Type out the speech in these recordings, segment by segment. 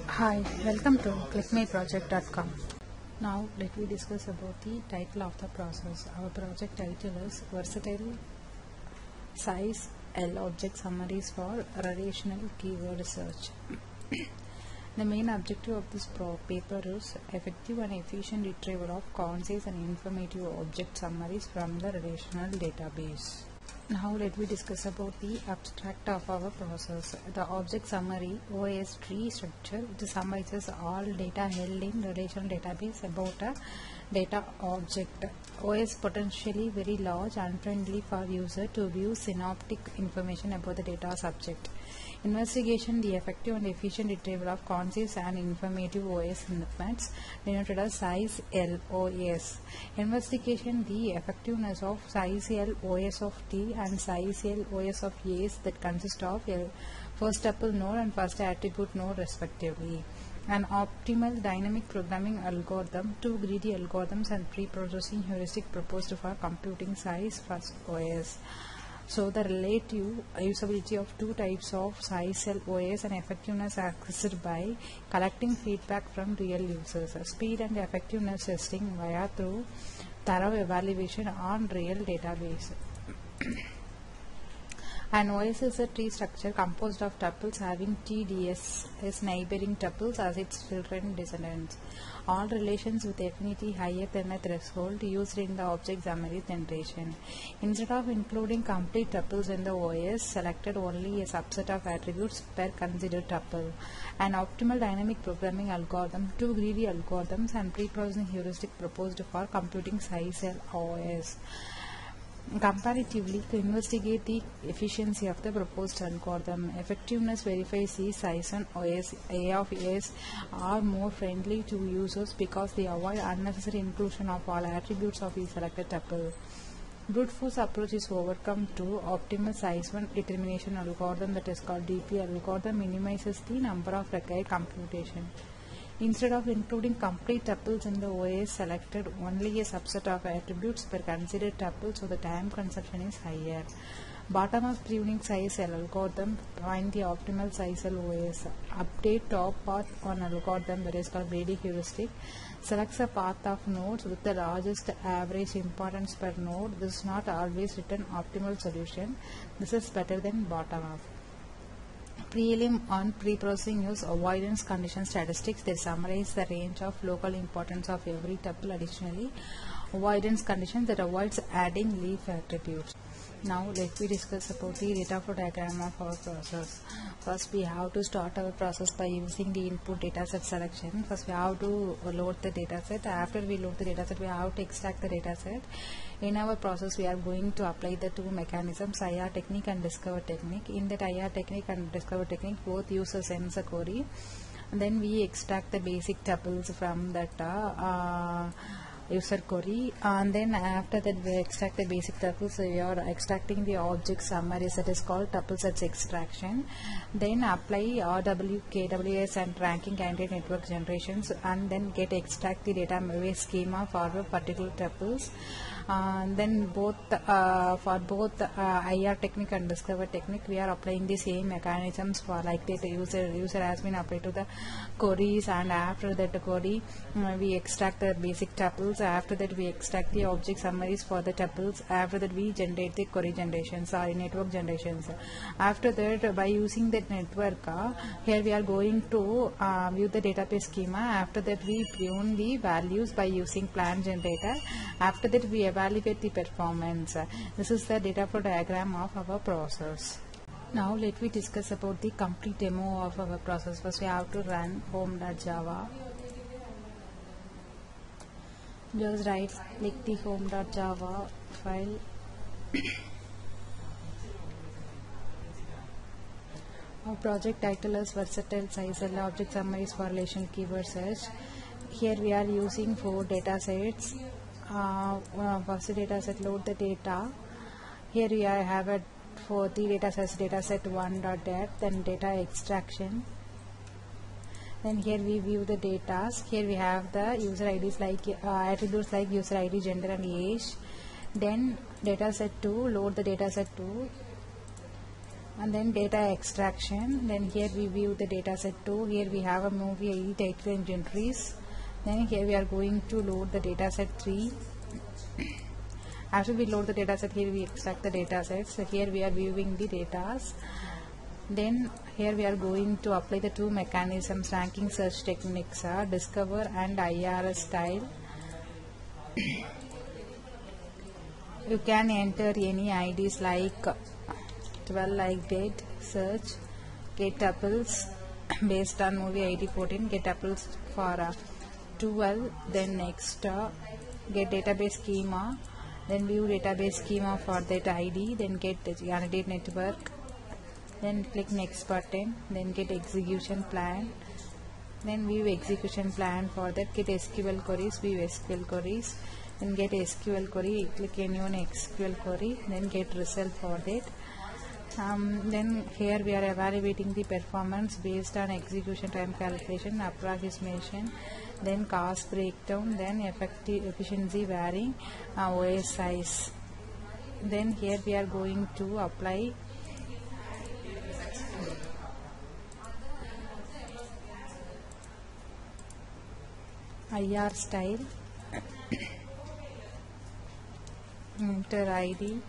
Hi, welcome to clickmeproject.com. Now let me discuss about the title of the process. Our project title is Versatile Size L Object Summaries for Relational Keyword Search. The main objective of this paper is effective and efficient retrieval of concise and informative object summaries from the relational database. Now let me discuss about the abstract of our process. The object summary OS tree structure, it summarizes all data held in relational database about a data object. OS potentially very large and friendly for user to view synoptic information about the data subject. Investigation, the effective and efficient retrieval of concise and informative OS informations denoted as size L OS. Investigation, the effectiveness of size L OS of T and size L OS of A's that consist of first tuple node and first attribute node respectively. An optimal dynamic programming algorithm, two greedy algorithms and pre-processing heuristic proposed for computing size first OS. So the relative usability of two types of size L OS and effectiveness accessed by collecting feedback from real users. Speed and effectiveness testing via through thorough evaluation on real database. An OS is a tree structure composed of tuples having TDS as neighboring tuples as its children descendants. All relations with affinity higher than a threshold used in the object summary generation. Instead of including complete tuples in the OS, selected only a subset of attributes per considered tuple. An optimal dynamic programming algorithm, two greedy algorithms and pre-processing heuristic proposed for computing size L OS. Comparatively, to investigate the efficiency of the proposed algorithm, effectiveness verifies the size and OS, A of S are more friendly to users because they avoid unnecessary inclusion of all attributes of each selected tuple. Brute force approach is overcome to optimal size one determination algorithm that is called DP algorithm minimizes the number of required computation. Instead of including complete tuples in the OS, selected only a subset of attributes per considered tuple, so the time consumption is higher. Bottom-up pruning size L algorithm find the optimal size L OS. Update top path on algorithm that is called greedy heuristic. Selects a path of nodes with the largest average importance per node. This is not always written optimal solution. This is better than bottom-up. Prelim on pre-processing use avoidance condition statistics. They summarize the range of local importance of every tuple. Additionally, avoidance conditions that avoids adding leaf attributes. Now let me discuss about the data flow diagram of our process. First we have to start our process by using the input dataset selection. First we have to load the dataset. After we load the dataset, we have to extract the dataset. In our process we are going to apply the two mechanisms, IR technique and discover technique. In that IR technique and discover technique, both user sends a query and then we extract the basic tuples from that user query, and then after that we extract the basic tuples. So we are extracting the object summaries that is called tuple sets extraction. Then apply RW, KWS and ranking candidate network generations and then extract the database schema for the particular tuples. Then for both IR technique and discover technique we are applying the same mechanisms for like that user has been applied to the queries, and after that query we extract the basic tuples. After that we extract the object summaries for the tuples. After that we generate the query generations or network generations. After that, by using that network, here we are going to view the database schema. After that we prune the values by using plan generator. After that we evaluate the performance. This is the data flow diagram of our process. Now let me discuss about the complete demo of our process. First we have to run home.java. Just right click the home.java file. Our project title is Versatile Size L Object Summaries for Relational Keyword Search. Here we are using 4 data sets. First data set, load the data. Here we have it for the data sets, data set 1.depth, then data extraction. Then here we view the data. Here we have the user IDs like attributes like user ID, gender and age. Then data set 2, load the data set 2. And then data extraction. Then here we view the data set 2. Here we have a movie ID title and entries. Then here we are going to load the data set 3. After we load the data set, here we extract the data set. So here we are viewing the data. Then here we are going to apply the two mechanisms, ranking search techniques, discover and IRS style. You can enter any IDs like 12 like date, search, get tuples based on movie ID 14, get tuples for 12, then next get database schema, then view database schema for that ID, then get candidate network, then click next button, then get execution plan, then view execution plan. For that, get SQL queries, view SQL queries, then get SQL query, click any one SQL query, then get result for that. Then here we are evaluating the performance based on execution time calculation, approximation, then cost breakdown, then effective efficiency varying, OS size. Then here we are going to apply IR style, enter ID,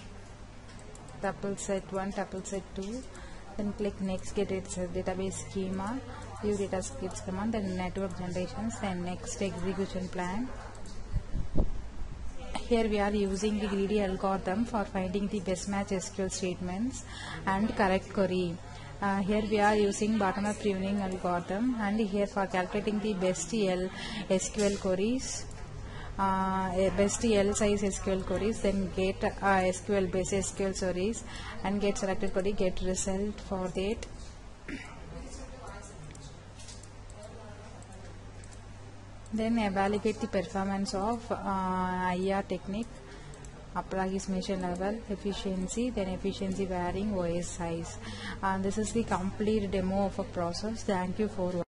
tuple set 1, tuple set 2, then click next, get its database schema, view data skips command, then network generations, then next execution plan. Here we are using the greedy algorithm for finding the best match SQL statements and correct query. Here we are using bottom-up pruning algorithm, and here for calculating the best SQL queries, best L size SQL queries, then get SQL base SQL queries and get selected query, get result for that. Then evaluate the performance of IR technique, approximation level, efficiency, then efficiency varying, OS size. This is the complete demo of a process. Thank you for watching.